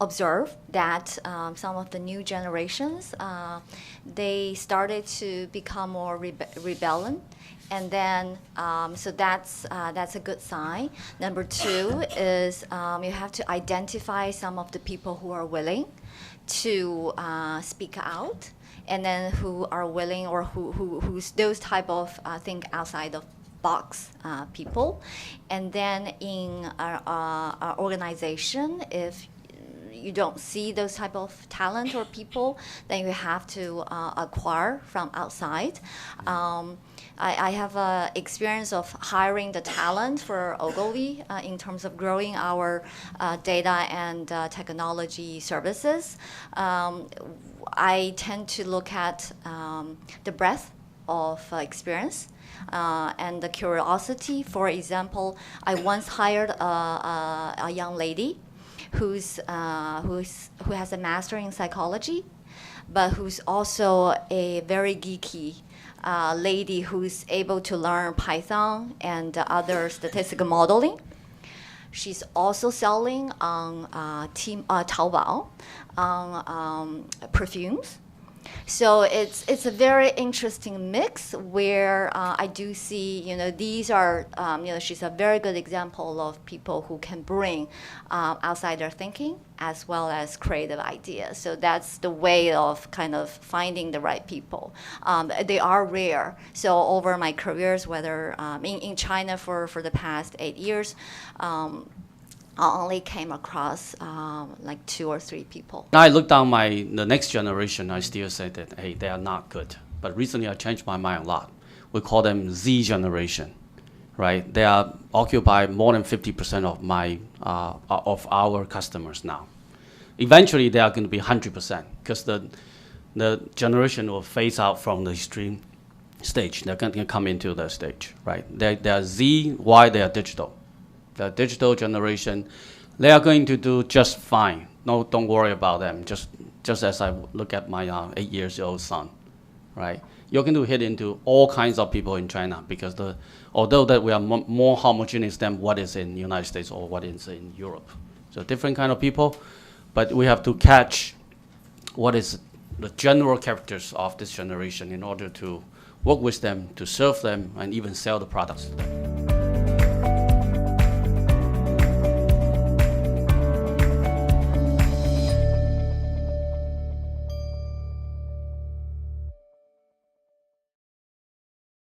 observed that some of the new generations, they started to become more rebellion. And then, so that's a good sign. Number two is you have to identify some of the people who are willing to speak out, and then who are willing, or who's those type of think outside of box people. And then in our organization, if you don't see those type of talent or people, then you have to acquire from outside. I have experience of hiring the talent for Ogilvy in terms of growing our data and technology services. I tend to look at the breadth of experience and the curiosity. For example, I once hired a young lady who has a master in psychology, but who's also a very geeky lady who's able to learn Python and other statistical modeling. She's also selling on Taobao on perfumes. So it's a very interesting mix where I do see, these are, she's a very good example of people who can bring outsider thinking as well as creative ideas. So that's the way of kind of finding the right people. They are rare. So over my careers, whether in China for the past 8 years, I only came across like 2 or 3 people. Now I look down the next generation, I still say that, hey, they are not good. But recently I changed my mind a lot. We call them Z generation, right? They are occupy more than 50% of our customers now. Eventually they are going to be 100% because the generation will phase out from the extreme stage. They're going to come into the stage, right? They are Z, Y, they are digital. The digital generation, they are going to do just fine. No, don't worry about them. Just as I look at my 8-year-old son, right? You're going to hit into all kinds of people in China because although that we are more homogeneous than what is in the United States or what is in Europe. So different kind of people, but we have to catch what is the general characters of this generation in order to work with them, to serve them, and even sell the products to them.